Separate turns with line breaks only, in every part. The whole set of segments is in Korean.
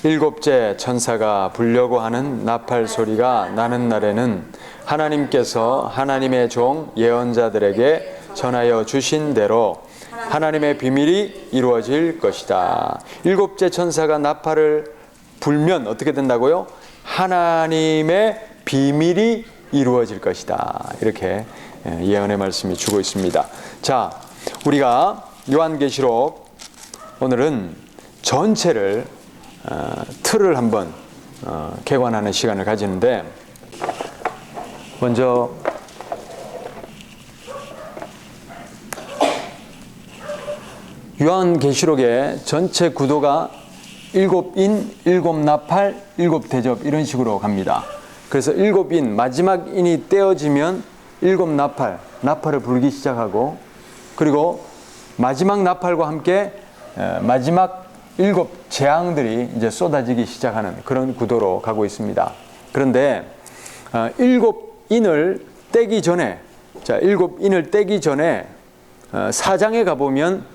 일곱째 천사가 불려고 하는 나팔 소리가 나는 날에는 하나님께서 하나님의 종 예언자들에게 전하여 주신 대로 하나님의 비밀이 이루어질 것이다. 일곱째 천사가 나팔을 불면 어떻게 된다고요? 하나님의 비밀이 이루어질 것이다. 이렇게 예언의 말씀이 주고 있습니다. 자, 우리가 요한계시록 오늘은 전체를 틀을 한번 개관하는 시간을 가지는데, 먼저 요한계시록의 전체 구도가 일곱 인, 일곱 나팔, 일곱 대접 이런 식으로 갑니다. 그래서 일곱 인, 마지막 인이 떼어지면 일곱 나팔을 불기 시작하고, 그리고 마지막 나팔과 함께 마지막 일곱 재앙들이 이제 쏟아지기 시작하는 그런 구도로 가고 있습니다. 그런데 일곱 인을 떼기 전에, 일곱 인을 떼기 전에 4장에 가보면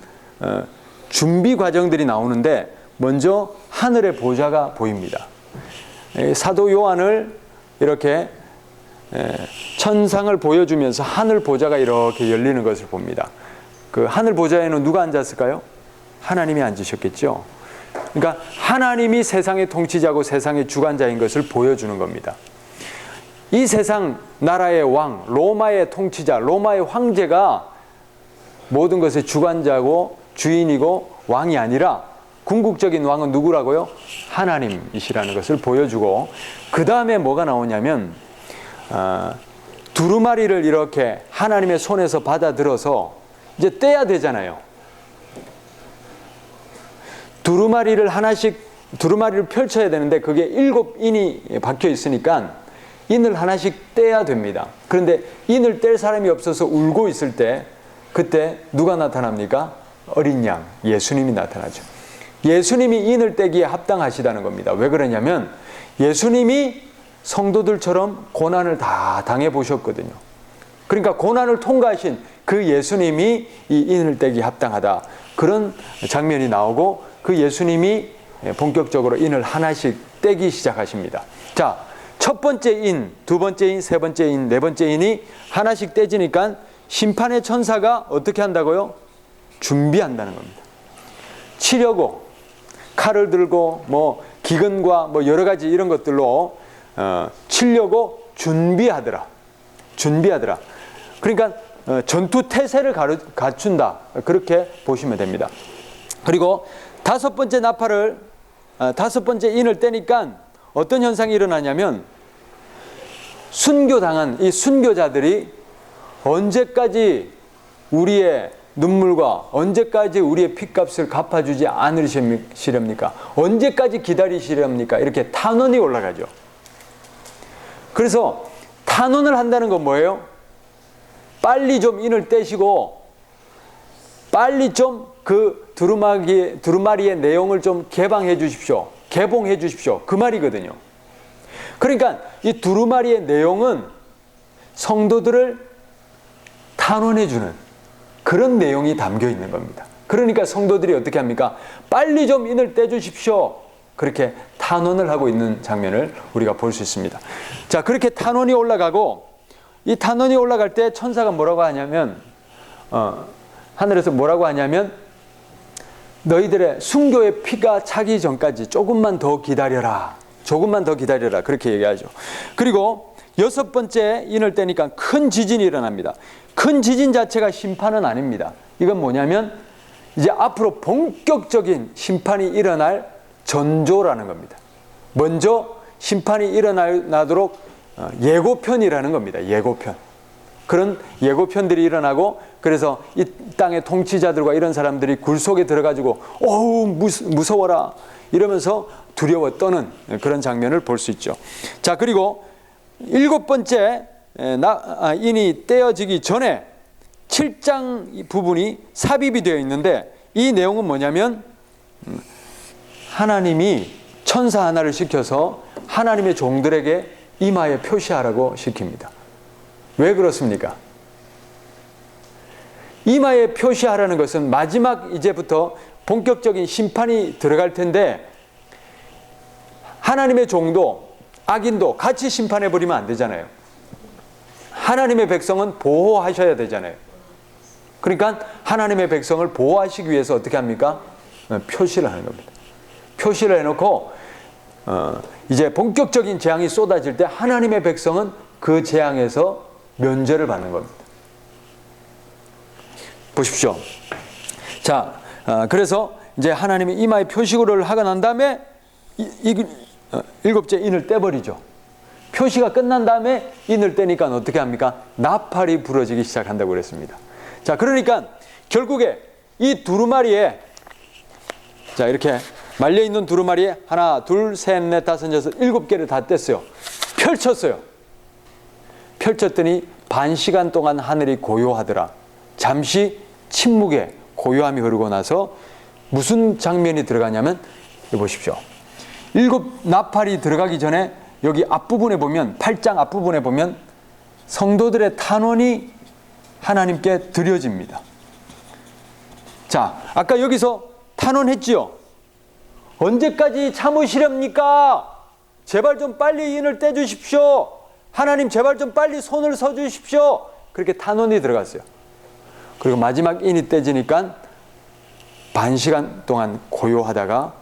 준비 과정들이 나오는데, 먼저 하늘의 보좌가 보입니다. 사도 요한을 이렇게 천상을 보여주면서 하늘 보좌가 이렇게 열리는 것을 봅니다. 그 하늘 보좌에는 누가 앉았을까요? 하나님이 앉으셨겠죠. 그러니까 하나님이 세상의 통치자고 세상의 주관자인 것을 보여주는 겁니다. 이 세상 나라의 왕, 로마의 통치자, 로마의 황제가 모든 것의 주관자고 주인이고 왕이 아니라 궁극적인 왕은 누구라고요? 하나님이시라는 것을 보여주고, 그 다음에 뭐가 나오냐면 두루마리를 이렇게 하나님의 손에서 받아들어서 이제 떼야 되잖아요. 두루마리를 펼쳐야 되는데 그게 일곱 인이 박혀 있으니까 인을 하나씩 떼야 됩니다. 그런데 인을 뗄 사람이 없어서 울고 있을 때, 그때 누가 나타납니까? 어린 양, 예수님이 나타나죠. 예수님이 인을 떼기에 합당하시다는 겁니다. 왜 그러냐면 예수님이 성도들처럼 고난을 다 당해보셨거든요. 그러니까 고난을 통과하신 그 예수님이 이 인을 떼기에 합당하다, 그런 장면이 나오고, 그 예수님이 본격적으로 인을 하나씩 떼기 시작하십니다. 자, 첫 번째 인, 두 번째 인, 세 번째 인, 네 번째 인이 하나씩 떼지니까 심판의 천사가 어떻게 한다고요? 준비한다는 겁니다. 치려고 칼을 들고 뭐 기근과 뭐 여러 가지 이런 것들로 치려고 준비하더라. 그러니까 전투 태세를 갖춘다, 그렇게 보시면 됩니다. 그리고 다섯 번째 인을 떼니까 어떤 현상이 일어나냐면, 순교당한 이 순교자들이 언제까지 우리의 눈물과 언제까지 우리의 핏값을 갚아주지 않으시렵니까? 언제까지 기다리시렵니까? 이렇게 탄원이 올라가죠. 그래서 탄원을 한다는 건 뭐예요? 빨리 좀 인을 떼시고 빨리 좀 그 두루마리의 내용을 좀 개봉해 주십시오. 그 말이거든요. 그러니까 이 두루마리의 내용은 성도들을 탄원해 주는 그런 내용이 담겨 있는 겁니다. 그러니까 성도들이 어떻게 합니까? 빨리 좀 인을 떼주십시오. 그렇게 탄원을 하고 있는 장면을 우리가 볼 수 있습니다. 자, 그렇게 탄원이 올라가고, 이 탄원이 올라갈 때 천사가 뭐라고 하냐면, 하늘에서 뭐라고 하냐면, 너희들의 순교의 피가 차기 전까지 조금만 더 기다려라. 그렇게 얘기하죠. 그리고 여섯 번째 인을 떼니까 큰 지진이 일어납니다. 큰 지진 자체가 심판은 아닙니다. 이건 뭐냐면 이제 앞으로 본격적인 심판이 일어날 전조라는 겁니다. 먼저 심판이 일어나도록 예고편이라는 겁니다. 예고편. 그런 예고편들이 일어나고, 그래서 이 땅의 통치자들과 이런 사람들이 굴 속에 들어가지고 어우 무서워라 이러면서 두려워 떠는 그런 장면을 볼 수 있죠. 자, 그리고 일곱 번째 인이 떼어지기 전에 7장 부분이 삽입이 되어 있는데, 이 내용은 뭐냐면 하나님이 천사 하나를 시켜서 하나님의 종들에게 이마에 표시하라고 시킵니다. 왜 그렇습니까? 이마에 표시하라는 것은 마지막 이제부터 본격적인 심판이 들어갈 텐데, 하나님의 종도 악인도 같이 심판해 버리면 안 되잖아요. 하나님의 백성은 보호하셔야 되잖아요. 그러니까 하나님의 백성을 보호하시기 위해서 어떻게 합니까? 표시를 하는 겁니다. 표시를 해놓고 이제 본격적인 재앙이 쏟아질 때 하나님의 백성은 그 재앙에서 면제를 받는 겁니다. 보십시오. 자, 그래서 이제 하나님이 이마에 표시구를 하고 난 다음에 일곱째 인을 떼버리죠. 표시가 끝난 다음에 인을 떼니까 어떻게 합니까? 나팔이 부러지기 시작한다고 그랬습니다. 자, 그러니까 결국에 이 두루마리에, 자, 이렇게 말려있는 두루마리에 하나, 둘, 셋, 넷, 다섯, 여섯, 일곱 개를 다 뗐어요. 펼쳤어요. 펼쳤더니 반 시간 동안 하늘이 고요하더라. 잠시 침묵에 고요함이 흐르고 나서 무슨 장면이 들어가냐면, 여기 보십시오. 일곱 나팔이 들어가기 전에 여기 앞부분에 보면, 8장 앞부분에 보면 성도들의 탄원이 하나님께 드려집니다. 자, 아까 여기서 탄원했지요. 언제까지 참으시렵니까? 제발 좀 빨리 인을 떼주십시오. 하나님 제발 좀 빨리 손을 서주십시오. 그렇게 탄원이 들어갔어요. 그리고 마지막 인이 떼지니까 반 시간 동안 고요하다가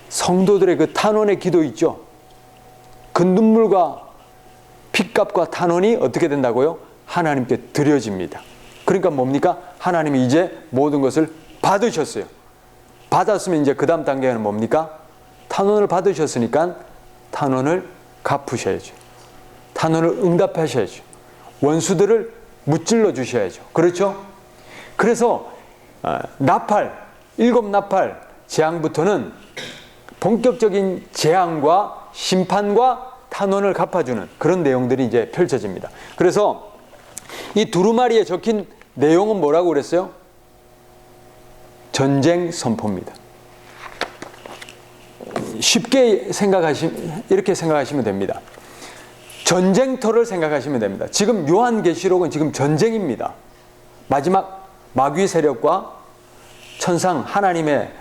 성도들의 그 탄원의 기도 있죠. 그 눈물과 핏값과 탄원이 어떻게 된다고요? 하나님께 드려집니다. 그러니까 뭡니까? 하나님이 이제 모든 것을 받으셨어요. 받았으면 이제 그 다음 단계는 뭡니까? 탄원을 받으셨으니까 탄원을 갚으셔야죠. 탄원을 응답하셔야죠. 원수들을 무찔러 주셔야죠. 그렇죠? 그래서 나팔, 일곱 나팔 재앙부터는 본격적인 재앙과 심판과 탄원을 갚아주는 그런 내용들이 이제 펼쳐집니다. 그래서 이 두루마리에 적힌 내용은 뭐라고 그랬어요? 전쟁 선포입니다. 쉽게 이렇게 생각하시면 됩니다. 전쟁터를 생각하시면 됩니다. 지금 요한계시록은 지금 전쟁입니다. 마지막 마귀 세력과 천상, 하나님의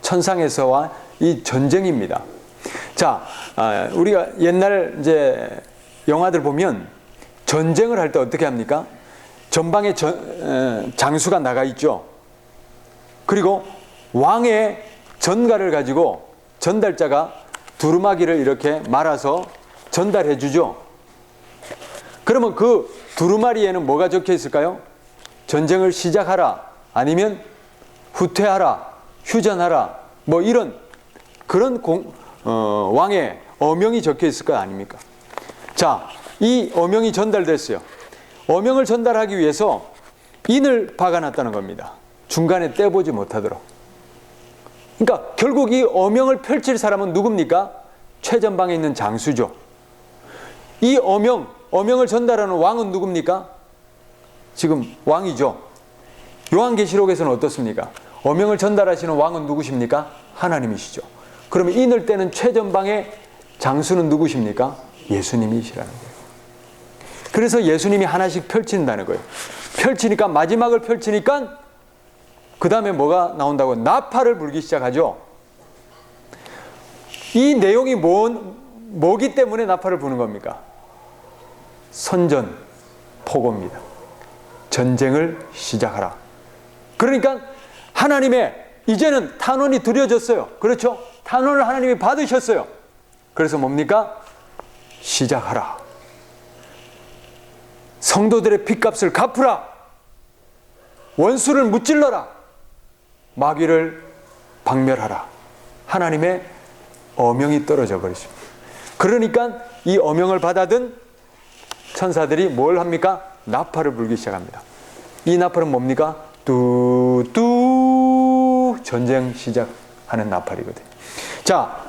천상에서와 이 전쟁입니다. 자, 우리가 옛날 이제 영화들 보면 전쟁을 할 때 어떻게 합니까? 전방에 장수가 나가 있죠. 그리고 왕의 전갈을 가지고 전달자가 두루마기를 이렇게 말아서 전달해 주죠. 그러면 그 두루마리에는 뭐가 적혀 있을까요? 전쟁을 시작하라, 아니면 후퇴하라, 휴전하라, 뭐 이런 그런 왕의 어명이 적혀 있을 거 아닙니까? 자, 이 어명이 전달됐어요. 어명을 전달하기 위해서 인을 박아놨다는 겁니다. 중간에 떼보지 못하도록. 그러니까 결국 이 어명을 펼칠 사람은 누굽니까? 최전방에 있는 장수죠. 이 어명을 전달하는 왕은 누굽니까? 지금 왕이죠. 요한계시록에서는 어떻습니까? 어명을 전달하시는 왕은 누구십니까? 하나님이시죠. 그러면 인을 떼는 최전방의 장수는 누구십니까? 예수님이시라는 거예요. 그래서 예수님이 하나씩 펼친다는 거예요. 펼치니까, 마지막을 펼치니까 그 다음에 뭐가 나온다고? 나팔을 불기 시작하죠. 이 내용이 뭐기 때문에 나팔을 부는 겁니까? 선전, 포고입니다. 전쟁을 시작하라. 그러니까 하나님의 이제는 탄원이 드려졌어요. 그렇죠? 탄원을 하나님이 받으셨어요. 그래서 뭡니까? 시작하라. 성도들의 핏값을 갚으라. 원수를 무찔러라. 마귀를 박멸하라. 하나님의 어명이 떨어져 버리십니다. 그러니까 이 어명을 받아든 천사들이 뭘 합니까? 나팔을 불기 시작합니다. 이 나팔은 뭡니까? 뚜뚜 전쟁 시작하는 나팔이거든요. 자,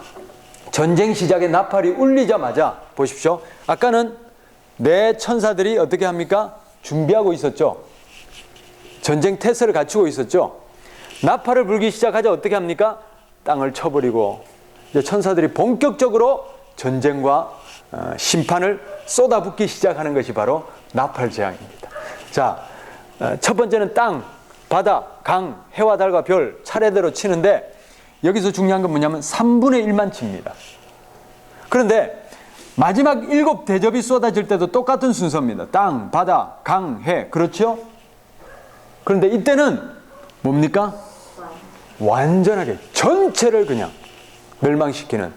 전쟁 시작에 나팔이 울리자마자 보십시오. 아까는 네 천사들이 어떻게 합니까? 준비하고 있었죠. 전쟁 태세를 갖추고 있었죠. 나팔을 불기 시작하자 어떻게 합니까? 땅을 쳐버리고 이제 천사들이 본격적으로 전쟁과 심판을 쏟아붓기 시작하는 것이 바로 나팔 재앙입니다. 자, 첫 번째는 땅, 바다, 강, 해와 달과 별 차례대로 치는데 여기서 중요한 건 뭐냐면 3분의 1만 칩니다. 그런데 마지막 7 대접이 쏟아질 때도 똑같은 순서입니다. 땅, 바다, 강, 해. 그렇죠? 그런데 이때는 뭡니까? 완전하게 전체를 그냥 멸망시키는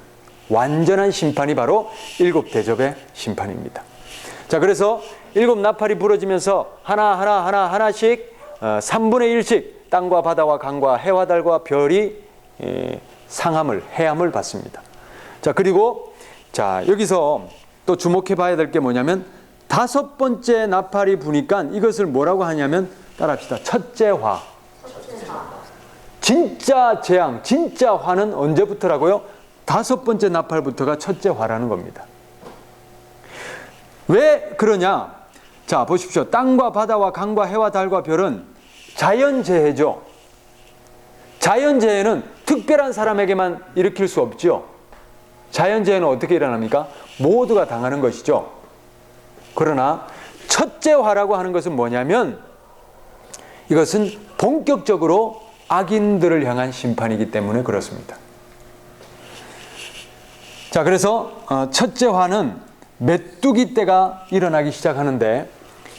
완전한 심판이 바로 7 대접의 심판입니다. 자, 그래서 7 나팔이 부러지면서 하나씩 3분의 1씩 땅과 바다와 강과 해와 달과 별이 해함을 받습니다. 자, 그리고 자, 여기서 또 주목해 봐야 될 게 뭐냐면 5번째 나팔이 부니까 이것을 뭐라고 하냐면 따라합시다. 첫째 화. 진짜 재앙, 진짜 화는 언제부터라고요? 5번째 나팔부터가 첫째 화라는 겁니다. 왜 그러냐? 자, 보십시오. 땅과 바다와 강과 해와 달과 별은 자연재해죠. 자연재해는 특별한 사람에게만 일으킬 수 없죠. 자연재해는 어떻게 일어납니까? 모두가 당하는 것이죠. 그러나 첫째 화라고 하는 것은 뭐냐면 이것은 본격적으로 악인들을 향한 심판이기 때문에 그렇습니다. 자, 그래서 첫째 화는 메뚜기 떼가 일어나기 시작하는데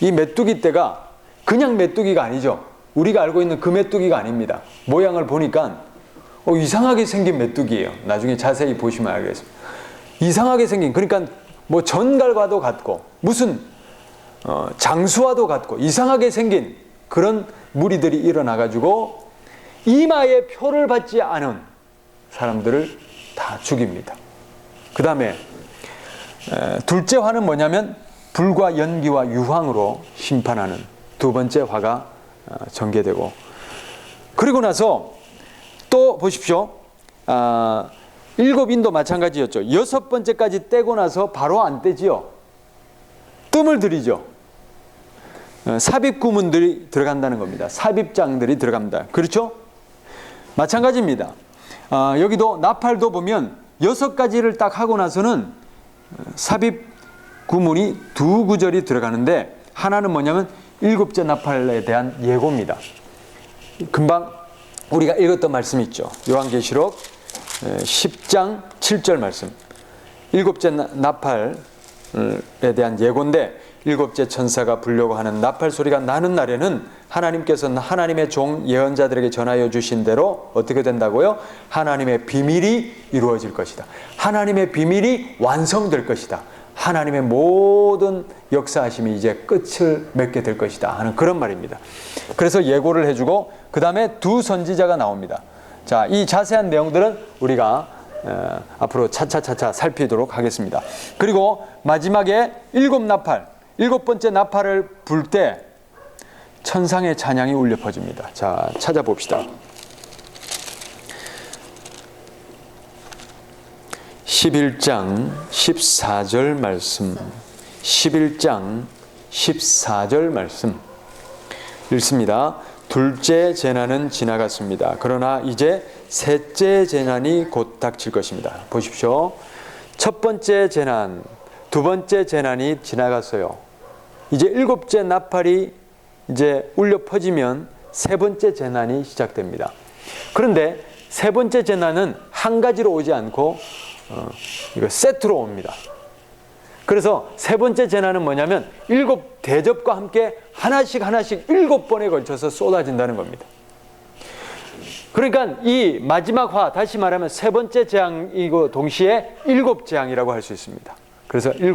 이 메뚜기 떼가 그냥 메뚜기가 아니죠. 우리가 알고 있는 그 메뚜기가 아닙니다. 모양을 보니까 이상하게 생긴 메뚜기예요. 나중에 자세히 보시면 알겠습니다. 이상하게 생긴, 그러니까 뭐 전갈과도 같고 무슨 장수와도 같고 이상하게 생긴 그런 무리들이 일어나가지고 이마에 표를 받지 않은 사람들을 다 죽입니다. 그 다음에 둘째 화는 뭐냐면 불과 연기와 유황으로 심판하는 2번째 화가 전개되고, 그리고 나서 또 보십시오. 7인도 마찬가지였죠. 6번째까지 떼고 나서 바로 안 떼지요. 뜸을 들이죠. 삽입 구문들이 들어간다는 겁니다. 삽입장들이 들어갑니다. 그렇죠? 마찬가지입니다. 여기도 나팔도 보면 6가지를 딱 하고 나서는 삽입 구문이 2구절이 들어가는데 하나는 뭐냐면 7째 나팔에 대한 예고입니다. 금방 우리가 읽었던 말씀 있죠. 요한계시록 10장 7절 말씀. 7째 나팔에 대한 예고인데 7째 천사가 불려고 하는 나팔 소리가 나는 날에는 하나님께서는 하나님의 종 예언자들에게 전하여 주신 대로 어떻게 된다고요? 하나님의 비밀이 이루어질 것이다. 하나님의 비밀이 완성될 것이다. 하나님의 모든 역사하심이 이제 끝을 맺게 될 것이다 하는 그런 말입니다. 그래서 예고를 해주고 그 다음에 2 선지자가 나옵니다. 자, 이 자세한 내용들은 우리가 앞으로 차차차차 살피도록 하겠습니다. 그리고 마지막에 7번째 나팔을 불 때 천상의 찬양이 울려 퍼집니다. 자, 찾아봅시다. 11장 14절 말씀. 11장 14절 말씀 읽습니다. 둘째 재난은 지나갔습니다. 그러나 이제 셋째 재난이 곧 닥칠 것입니다. 보십시오. 첫 번째 재난, 2번째 재난이 지나갔어요. 이제 7째 나팔이 이제 울려 퍼지면 3번째 재난이 시작됩니다. 그런데 3번째 재난은 한 가지로 오지 않고 이거 세트로 옵니다. 그래서 3번째 재난은 뭐냐면 7 대접과 함께 하나씩 7번에 걸쳐서 쏟아진다는 겁니다. 그러니까 이 마지막 화, 다시 말하면 3번째 재앙이고 동시에 7 재앙이라고 할 수 있습니다. 그래서 7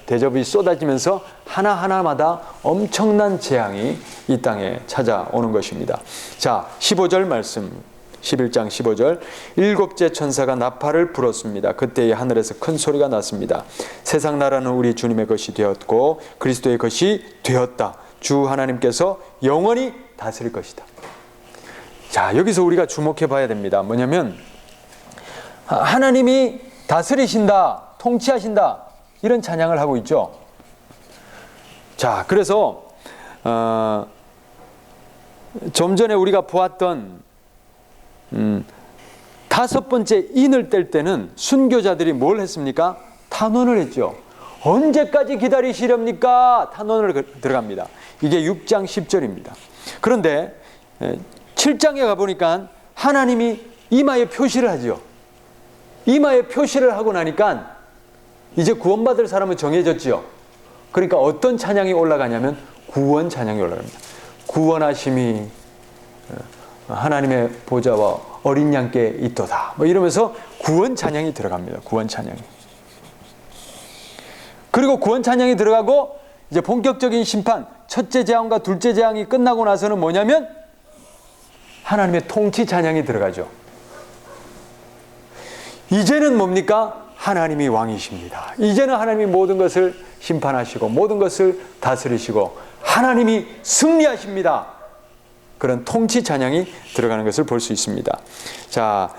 대접이 쏟아지면서 하나하나마다 엄청난 재앙이 이 땅에 찾아오는 것입니다. 자, 15절 말씀. 11장 15절. 7째 천사가 나팔을 불었습니다. 그때에 하늘에서 큰 소리가 났습니다. 세상 나라는 우리 주님의 것이 되었고 그리스도의 것이 되었다. 주 하나님께서 영원히 다스릴 것이다. 자, 여기서 우리가 주목해 봐야 됩니다. 뭐냐면 하나님이 다스리신다, 통치하신다, 이런 찬양을 하고 있죠. 자, 그래서 좀 전에 우리가 보았던 5번째 인을 뗄 때는 순교자들이 뭘 했습니까? 탄원을 했죠. 언제까지 기다리시렵니까? 탄원을 들어갑니다. 이게 6장 10절입니다. 그런데 7장에 가보니까 하나님이 이마에 표시를 하죠. 이마에 표시를 하고 나니까 이제 구원받을 사람은 정해졌지요. 그러니까 어떤 찬양이 올라가냐면 구원 찬양이 올라갑니다. 구원하심이 하나님의 보좌와 어린 양께 있도다. 뭐 이러면서 구원 찬양이 들어갑니다. 구원 찬양이. 그리고 구원 찬양이 들어가고 이제 본격적인 심판, 첫째 재앙과 둘째 재앙이 끝나고 나서는 뭐냐면 하나님의 통치 찬양이 들어가죠. 이제는 뭡니까? 하나님이 왕이십니다. 이제는 하나님이 모든 것을 심판하시고 모든 것을 다스리시고 하나님이 승리하십니다. 그런 통치 찬양이 들어가는 것을 볼 수 있습니다. 자,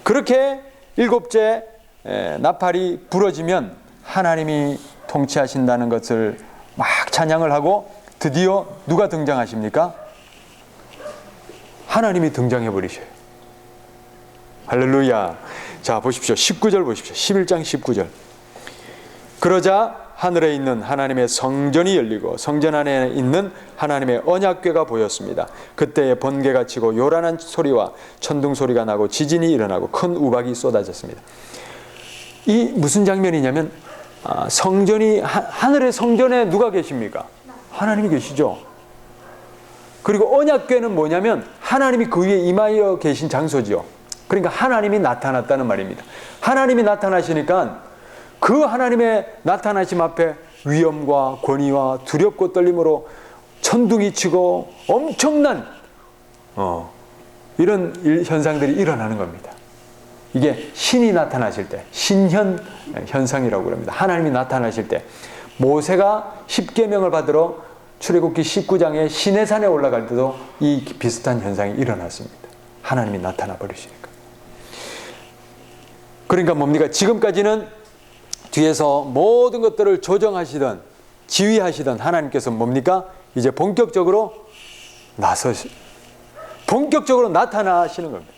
그렇게 일곱째 나팔이 부러지면 하나님이 통치하신다는 것을 막 찬양을 하고 드디어 누가 등장하십니까? 하나님이 등장해 버리셔요. 할렐루야. 자, 보십시오. 19절 보십시오. 11장 19절. 그러자 하늘에 있는 하나님의 성전이 열리고 성전 안에 있는 하나님의 언약궤가 보였습니다. 그때에 번개가 치고 요란한 소리와 천둥 소리가 나고 지진이 일어나고 큰 우박이 쏟아졌습니다. 이 무슨 장면이냐면 성전이 하늘의 성전에 누가 계십니까? 하나님이 계시죠. 그리고 언약궤는 뭐냐면 하나님이 그 위에 임하여 계신 장소지요. 그러니까 하나님이 나타났다는 말입니다. 하나님이 나타나시니까 그 하나님의 나타나심 앞에 위엄과 권위와 두렵고 떨림으로 천둥이 치고 엄청난 이런 현상들이 일어나는 겁니다. 이게 신이 나타나실 때 신현 현상이라고 합니다. 하나님이 나타나실 때 모세가 십계명을 받으러 출애굽기 19장에 시내산에 올라갈 때도 이 비슷한 현상이 일어났습니다. 하나님이 나타나 버리시니까. 그러니까 뭡니까? 지금까지는 뒤에서 모든 것들을 조정하시던 지휘하시던 하나님께서 뭡니까? 이제 본격적으로 본격적으로 나타나시는 겁니다.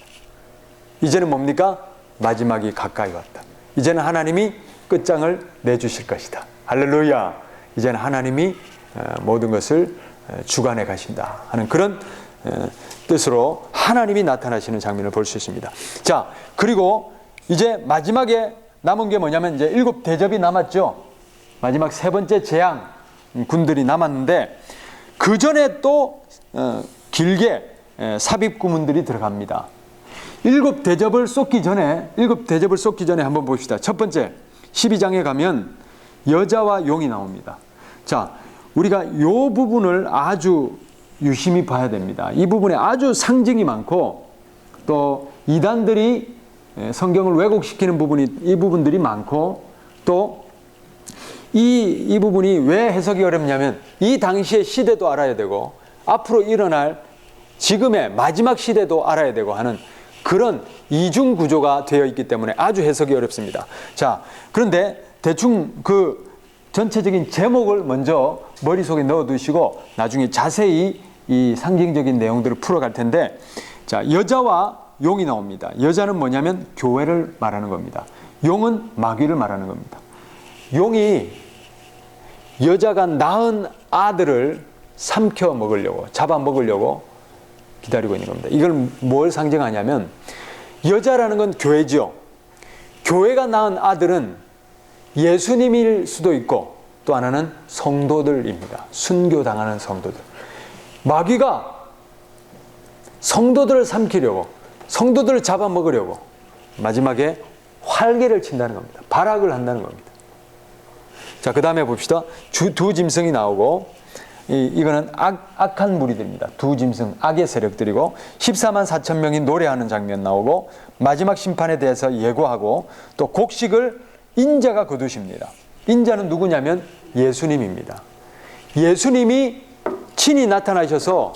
이제는 뭡니까? 마지막이 가까이 왔다. 이제는 하나님이 끝장을 내주실 것이다. 할렐루야. 이제는 하나님이 모든 것을 주관해 가신다 하는 그런 뜻으로 하나님이 나타나시는 장면을 볼 수 있습니다. 자, 그리고 이제 마지막에 남은 게 뭐냐면 이제 7 대접이 남았죠. 마지막 세 번째 재앙 군들이 남았는데 그 전에 또 길게 삽입 구문들이 들어갑니다. 7 대접을 쏟기 전에 한번 봅시다. 첫 번째 12장에 가면 여자와 용이 나옵니다. 자, 우리가 이 부분을 아주 유심히 봐야 됩니다. 이 부분에 아주 상징이 많고 또 이단들이 성경을 왜곡시키는 이 부분들이 많고 또 이 부분이 왜 해석이 어렵냐면 이 당시의 시대도 알아야 되고 앞으로 일어날 지금의 마지막 시대도 알아야 되고 하는 그런 이중 구조가 되어 있기 때문에 아주 해석이 어렵습니다. 자, 그런데 대충 그 전체적인 제목을 먼저 머릿속에 넣어두시고 나중에 자세히 이 상징적인 내용들을 풀어갈 텐데, 자, 여자와 용이 나옵니다. 여자는 뭐냐면 교회를 말하는 겁니다. 용은 마귀를 말하는 겁니다. 용이 여자가 낳은 아들을 삼켜 먹으려고, 잡아 먹으려고 기다리고 있는 겁니다. 이걸 뭘 상징하냐면 여자라는 건 교회죠. 교회가 낳은 아들은 예수님일 수도 있고 또 하나는 성도들입니다. 순교당하는 성도들. 마귀가 성도들을 삼키려고, 성도들을 잡아먹으려고 마지막에 활개를 친다는 겁니다. 발악을 한다는 겁니다. 자, 그 다음에 봅시다. 두 짐승이 나오고 이거는 악한 무리들입니다. 두 짐승, 악의 세력들이고 14만 4천 명이 노래하는 장면 나오고 마지막 심판에 대해서 예고하고 또 곡식을 인자가 거두십니다. 인자는 누구냐면 예수님입니다. 예수님이 친히 나타나셔서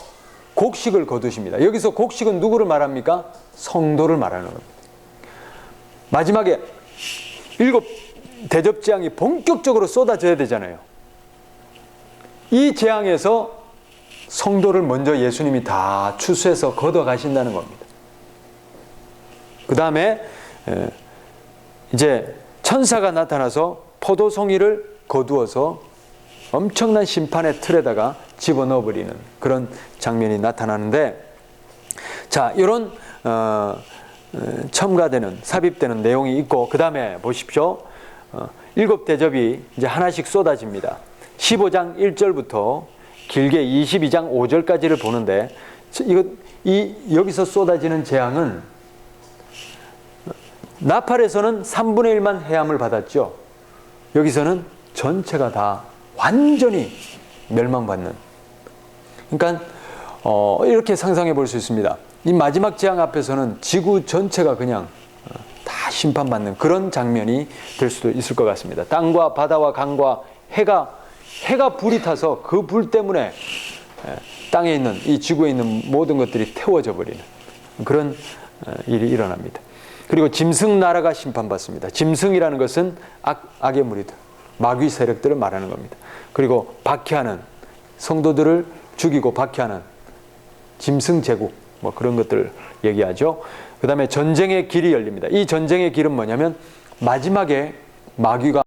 곡식을 거두십니다. 여기서 곡식은 누구를 말합니까? 성도를 말하는 겁니다. 마지막에 7 대접 재앙이 본격적으로 쏟아져야 되잖아요. 이 재앙에서 성도를 먼저 예수님이 다 추수해서 걷어가신다는 겁니다. 그 다음에 이제 천사가 나타나서 포도송이를 거두어서 엄청난 심판의 틀에다가 집어넣어버리는 그런 장면이 나타나는데, 자, 이런 첨가되는, 삽입되는 내용이 있고, 그 다음에 보십시오. 7대접이 이제 하나씩 쏟아집니다. 15장 1절부터 길게 22장 5절까지를 보는데, 여기서 쏟아지는 재앙은 나팔에서는 3분의 1만 해함을 받았죠. 여기서는 전체가 다 완전히 멸망받는. 그러니까 이렇게 상상해 볼 수 있습니다. 이 마지막 재앙 앞에서는 지구 전체가 그냥 다 심판받는 그런 장면이 될 수도 있을 것 같습니다. 땅과 바다와 강과 해가 불이 타서 그 불 때문에 땅에 있는, 이 지구에 있는 모든 것들이 태워져 버리는 그런 일이 일어납니다. 그리고 짐승 나라가 심판받습니다. 짐승이라는 것은 악의 무리들, 마귀 세력들을 말하는 겁니다. 그리고 박해하는, 성도들을 죽이고 박해하는 짐승 제국, 뭐 그런 것들을 얘기하죠. 그 다음에 전쟁의 길이 열립니다. 이 전쟁의 길은 뭐냐면, 마지막에 마귀가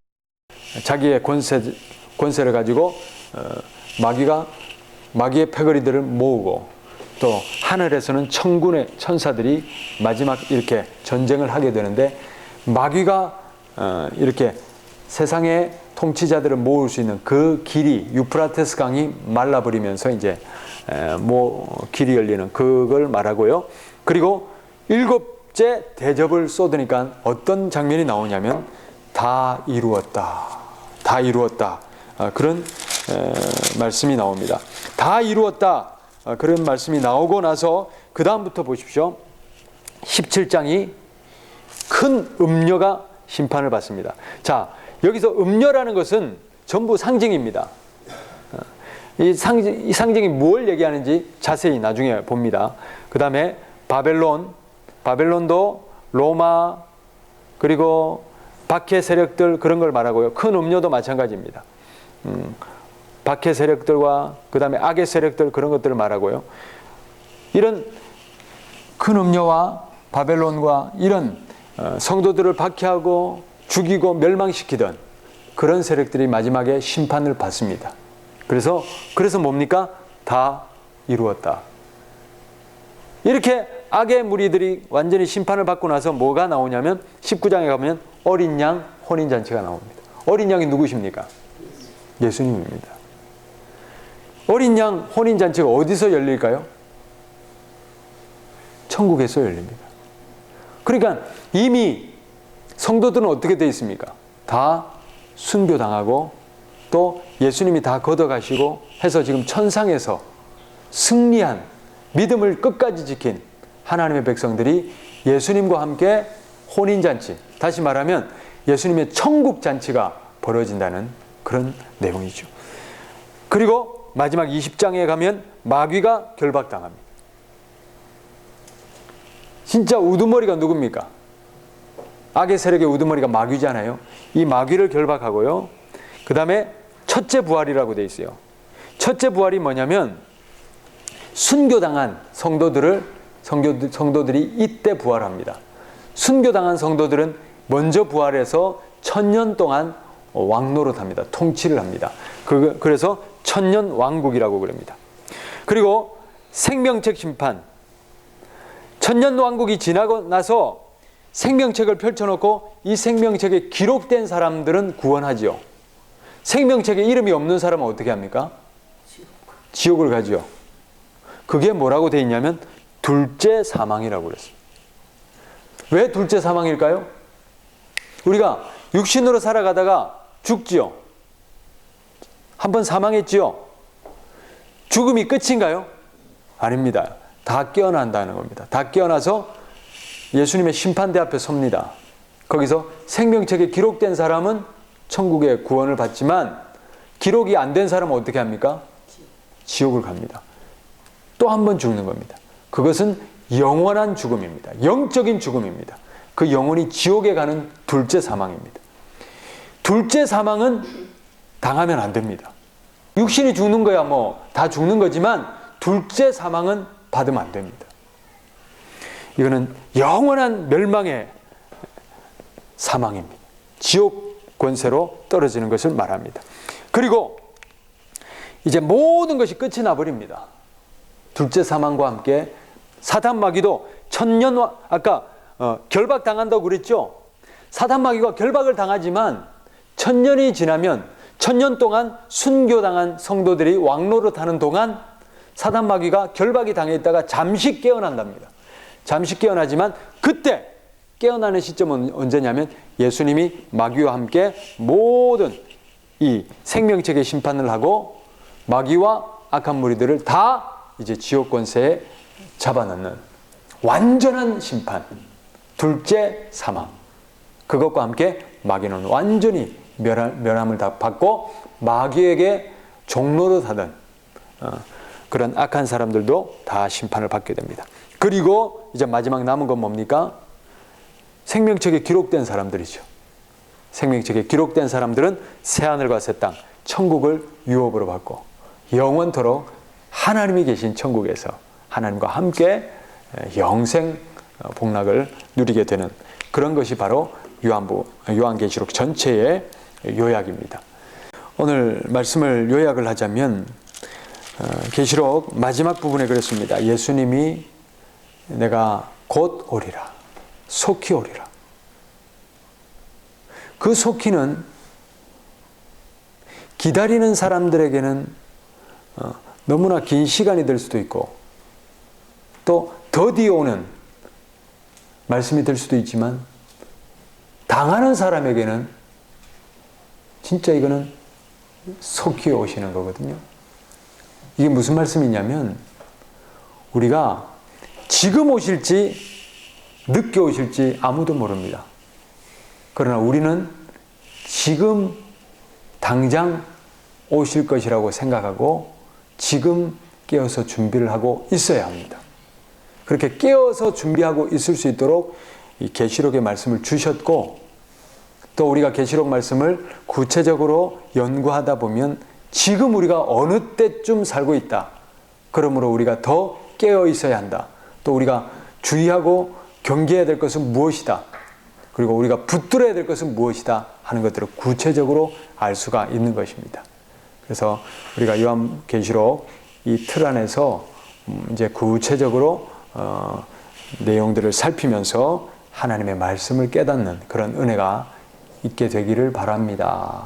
자기의 권세를 가지고 마귀의 패거리들을 모으고, 또 하늘에서는 천군의 천사들이 마지막 이렇게 전쟁을 하게 되는데, 마귀가 이렇게 세상의 통치자들을 모을 수 있는 그 길이, 유프라테스 강이 말라버리면서 이제 길이 열리는 그걸 말하고요. 그리고 7째 대접을 쏟으니까 어떤 장면이 나오냐면, 다 이루었다, 다 이루었다, 그런 말씀이 나옵니다. 다 이루었다, 그런 말씀이 나오고 나서 그 다음부터 보십시오. 17장이 큰 음녀가 심판을 받습니다. 자, 여기서 음녀라는 것은 전부 상징입니다. 이 상징이 뭘 얘기하는지 자세히 나중에 봅니다. 그 다음에 바벨론도 로마, 그리고 박해 세력들, 그런 걸 말하고요. 큰 음녀도 마찬가지입니다. 박해 세력들과 그 다음에 악의 세력들, 그런 것들을 말하고요. 이런 큰 음녀와 바벨론과 이런 성도들을 박해하고 죽이고 멸망시키던 그런 세력들이 마지막에 심판을 받습니다. 그래서 뭡니까? 다 이루었다. 이렇게 악의 무리들이 완전히 심판을 받고 나서 뭐가 나오냐면, 19장에 가면 어린 양 혼인잔치가 나옵니다. 어린 양이 누구십니까? 예수님입니다. 어린 양 혼인잔치가 어디서 열릴까요? 천국에서 열립니다. 그러니까 이미 성도들은 어떻게 되어 있습니까? 다 순교당하고 또 예수님이 다 걷어가시고 해서 지금 천상에서 승리한, 믿음을 끝까지 지킨 하나님의 백성들이 예수님과 함께 혼인잔치, 다시 말하면 예수님의 천국잔치가 벌어진다는 그런 내용이죠. 그리고 마지막 20장에 가면 마귀가 결박당합니다. 진짜 우두머리가 누굽니까? 악의 세력의 우두머리가 마귀잖아요. 이 마귀를 결박하고요. 그 다음에 첫째 부활이라고 되어 있어요. 첫째 부활이 뭐냐면, 순교당한 성도들이 이때 부활합니다. 순교당한 성도들은 먼저 부활해서 1000년 동안 왕노릇합니다. 통치를 합니다. 그래서 천년왕국이라고 그럽니다. 그리고 생명책 심판, 천년왕국이 지나고 나서 생명책을 펼쳐놓고 이 생명책에 기록된 사람들은 구원하지요. 생명책에 이름이 없는 사람은 어떻게 합니까? 지옥을 가지요. 그게 뭐라고 되어 있냐면 둘째 사망이라고 그랬어요. 왜 둘째 사망일까요? 우리가 육신으로 살아가다가 죽지요. 한번 사망했지요. 죽음이 끝인가요? 아닙니다. 다 깨어난다는 겁니다. 다 깨어나서 예수님의 심판대 앞에 섭니다. 거기서 생명책에 기록된 사람은 천국의 구원을 받지만, 기록이 안 된 사람은 어떻게 합니까? 지옥을 갑니다. 또 한 번 죽는 겁니다. 그것은 영원한 죽음입니다. 영적인 죽음입니다. 그 영혼이 지옥에 가는 둘째 사망입니다. 둘째 사망은 당하면 안 됩니다. 육신이 죽는 거야 뭐 다 죽는 거지만, 둘째 사망은 받으면 안 됩니다. 이거는 영원한 멸망의 사망입니다. 지옥 권세로 떨어지는 것을 말합니다. 그리고 이제 모든 것이 끝이 나버립니다. 둘째 사망과 함께 사단 마귀도 아까 결박당한다고 그랬죠. 사단 마귀가 결박을 당하지만 1000년이 지나면 1000년 동안 순교당한 성도들이 왕노릇하는 동안 사단 마귀가 결박이 당했다가 잠시 깨어난답니다. 잠시 깨어나지만 그때 깨어나는 시점은 언제냐면 예수님이 마귀와 함께 모든 이 생명책의 심판을 하고 마귀와 악한 무리들을 다 이제 지옥 권세에 잡아넣는 완전한 심판, 둘째 사망. 그것과 함께 마귀는 완전히 멸함을 다 받고 마귀에게 종노릇하던 그런 악한 사람들도 다 심판을 받게 됩니다. 그리고 이제 마지막 남은 건 뭡니까? 생명책에 기록된 사람들이죠. 생명책에 기록된 사람들은 새하늘과 새 땅, 천국을 유업으로 받고 영원토록 하나님이 계신 천국에서 하나님과 함께 영생 복락을 누리게 되는 그런 것이 바로 요한계시록 전체의 요약입니다. 오늘 말씀을 요약을 하자면 계시록 마지막 부분에 그랬습니다. 예수님이 내가 곧 오리라, 속히 오리라. 그 속히는 기다리는 사람들에게는 너무나 긴 시간이 될 수도 있고 또 더디 오는 말씀이 될 수도 있지만 당하는 사람에게는 진짜 이거는 속히 오시는 거거든요. 이게 무슨 말씀이냐면 우리가 지금 오실지 늦게 오실지 아무도 모릅니다. 그러나 우리는 지금 당장 오실 것이라고 생각하고 지금 깨어서 준비를 하고 있어야 합니다. 그렇게 깨어서 준비하고 있을 수 있도록 이 계시록의 말씀을 주셨고 또 우리가 계시록 말씀을 구체적으로 연구하다 보면 지금 우리가 어느 때쯤 살고 있다. 그러므로 우리가 더 깨어 있어야 한다. 또 우리가 주의하고 경계해야 될 것은 무엇이다. 그리고 우리가 붙들어야 될 것은 무엇이다 하는 것들을 구체적으로 알 수가 있는 것입니다. 그래서 우리가 요한계시록 이 틀 안에서 이제 구체적으로 내용들을 살피면서 하나님의 말씀을 깨닫는 그런 은혜가 있게 되기를 바랍니다.